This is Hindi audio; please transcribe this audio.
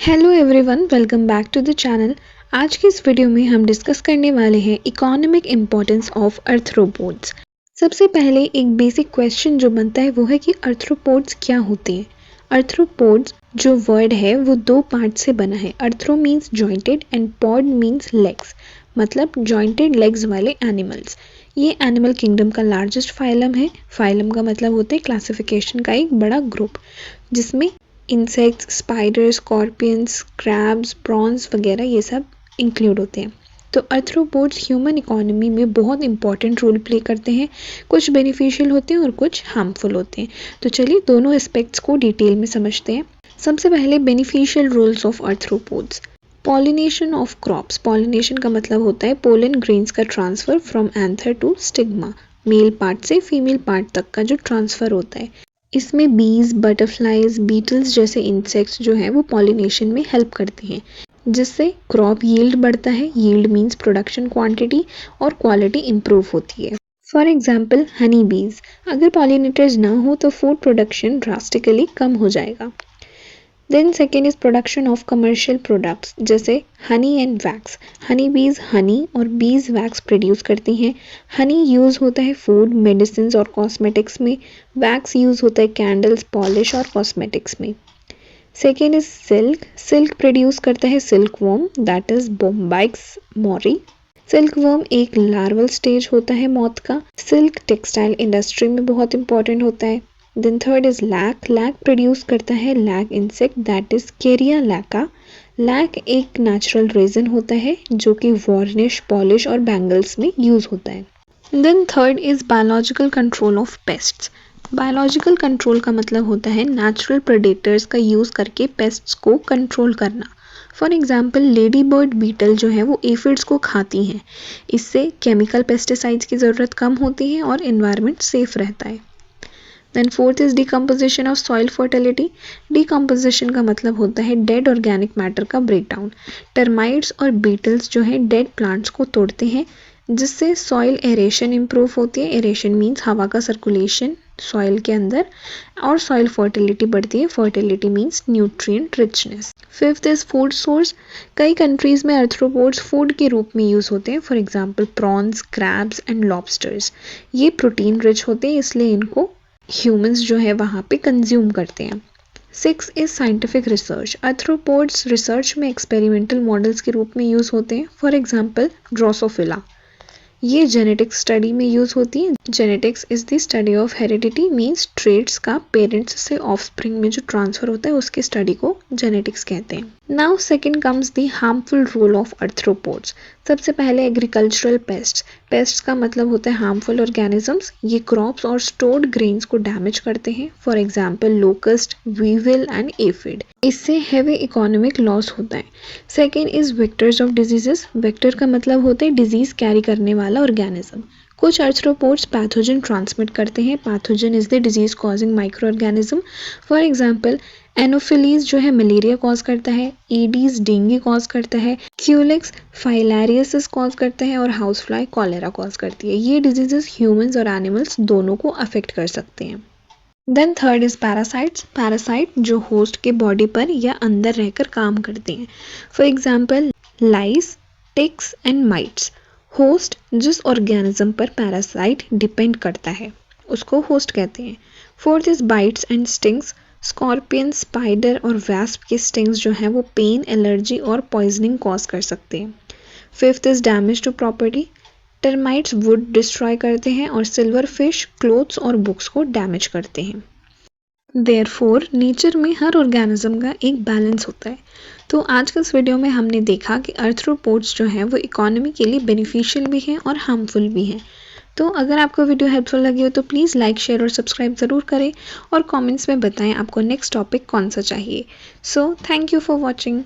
Hello everyone, welcome back to the channel. आज की इस वीडियो में हम डिस्कस करने वाले हैं इकोनॉमिक इम्पोर्टेंस ऑफ आर्थ्रोपोड्स। सबसे पहले एक बेसिक क्वेश्चन जो बनता है वो है कि आर्थ्रोपोड्स क्या होते हैं। आर्थ्रोपोड्स जो वर्ड है वो दो पार्ट से बना है। Arthro means jointed and pod means legs, मतलब जॉइंटेड लेग्स वाले एनिमल्स। ये एनिमल किंगडम का लार्जेस्ट फाइलम है। फाइलम का मतलब होता है क्लासिफिकेशन का एक बड़ा ग्रुप, जिसमें insects, spider, scorpions, crabs, prawns वगैरह ये सब इंक्लूड होते हैं। तो आर्थ्रोपोड्स ह्यूमन इकोनॉमी में बहुत इंपॉर्टेंट रोल प्ले करते हैं। कुछ बेनिफिशियल होते हैं और कुछ हार्मफुल होते हैं। तो चलिए दोनों एस्पेक्ट्स को डिटेल में समझते हैं। सबसे पहले beneficial roles of arthropods. Pollination of crops. Pollination का मतलब होता है पोलन ग्रेन्स का transfer from anther to stigma. Male part से फीमेल पार्ट तक का जो ट्रांसफर होता है, इसमें बीज, बटरफ्लाइज, बीटल्स जैसे इंसेक्ट्स जो हैं वो पॉलिनेशन में हेल्प करते हैं, जिससे क्रॉप यील्ड बढ़ता है। यील्ड मीन्स प्रोडक्शन क्वांटिटी और क्वालिटी इंप्रूव होती है। फॉर एग्जाम्पल हनी बीज, अगर पॉलिनेटर्स ना हो तो फूड प्रोडक्शन ड्रास्टिकली कम हो जाएगा। Then second is production of commercial products, जैसे हनी एंड वैक्स। हनी बीज हनी और बीज वैक्स प्रोड्यूस करती हैं। हनी यूज़ होता है फूड, मेडिसिन और कॉस्मेटिक्स में। वैक्स यूज़ होता है कैंडल्स, पॉलिश और कॉस्मेटिक्स में। Second is silk. Silk produce करता है silk worm, that is Bombyx mori. Silk worm एक लार्वल स्टेज होता है मॉथ का। सिल्क टेक्सटाइल इंडस्ट्री में बहुत इंपॉर्टेंट होता है। Then third is lac. Lac produce करता है लैक इंसेक्ट, दैट इज केरिया लैका। लैक एक नेचुरल रेजिन होता है जो कि वार्निश, पॉलिश और बैंगल्स में यूज होता है। Then third is biological control of pests. Biological control का मतलब होता है नेचुरल प्रेडेटर्स का यूज करके पेस्ट्स को कंट्रोल करना। For example ladybird beetle जो है वो एफिड्स को खाती हैं। इससे केमिकल पेस्टिसाइड्स की ज़रूरत कम होती है और एनवायरनमेंट सेफ रहता है। Then fourth is decomposition of soil fertility. Decomposition का मतलब होता है डेड ऑर्गेनिक मैटर का ब्रेकडाउन। टर्माइट्स और बीटल्स जो है डेड प्लांट्स को तोड़ते हैं, जिससे सॉइल एरेशन इंप्रूव होती है। एरेशन मीन्स हवा का सर्कुलेशन सॉइल के अंदर, और सॉइल फर्टिलिटी बढ़ती है। Fertility means nutrient richness. Fifth is food source. कई कंट्रीज में आर्थ्रोपोड्स फूड के रूप में यूज होते हैं। For example prawns, crabs and lobsters. ये प्रोटीन रिच होते हैं, इसलिए इनको ह्यूमंस जो है वहाँ पे कंज्यूम करते हैं। Six is scientific research. Arthropods research में एक्सपेरिमेंटल मॉडल्स के रूप में यूज होते हैं। फॉर एग्जाम्पल ड्रोसोफिला, ये जेनेटिक्स स्टडी में यूज होती है। Genetics is the study of heredity, means traits का पेरेंट्स से ऑफस्प्रिंग में जो ट्रांसफर होता है उसकी स्टडी को जेनेटिक्स कहते हैं। Now second comes the harmful role of arthropods. सबसे पहले एग्रीकल्चरल पेस्ट्स। पेस्ट्स का मतलब होता है हार्मफुल ऑर्गेनिजम्स। ये क्रॉप्स और स्टोर्ड ग्रेन्स को डैमेज करते हैं। For example locust, weevil and aphid. इससे हैवी इकोनॉमिक लॉस होता है। Second is vectors of diseases. Vector का मतलब होता है डिजीज कैरी करने वाला ऑर्गेनिज्म। कुछ आर्थ्रोपोड्स पैथोजन ट्रांसमिट करते हैं। Pathogen is the disease causing micro organism. For example anopheles जो है मलेरिया कॉज करता है। ईडीज डेंगू कॉज करता है। क्यूलिक्स फाइलेरियसिस कॉज करता है और हाउस फ्लाई कॉलेरा कॉज करती है। ये डिजीजेस ह्यूमंस और एनिमल्स दोनों को अफेक्ट कर सकते हैं। Then third is parasites. Parasite जो होस्ट के बॉडी पर या अंदर रहकर काम करते हैं। For example lice, ticks and mites. Host जिस ऑर्गेनिज्म पर पैरासाइट डिपेंड करता है उसको होस्ट कहते हैं। Fourth is bites and stings. Scorpion, spider और वैस्प के स्टिंग्स जो हैं वो पेन, एलर्जी और पॉइजनिंग कॉज कर सकते हैं। Fifth is damage to property. Termites wood destroy करते हैं और सिल्वर फिश क्लोथ्स और बुक्स को डैमेज करते हैं। देयरफॉर नेचर में हर ऑर्गेनिज्म का एक बैलेंस होता है। तो आज के इस वीडियो में हमने देखा कि आर्थ्रोपोड्स जो हैं वो इकोनॉमी के लिए बेनिफिशियल भी हैं और हार्मफुल भी हैं। तो अगर आपको वीडियो हेल्पफुल लगी हो तो प्लीज़ लाइक, शेयर और सब्सक्राइब ज़रूर करें और कमेंट्स में बताएं आपको नेक्स्ट टॉपिक कौन सा चाहिए। So thank you for watching.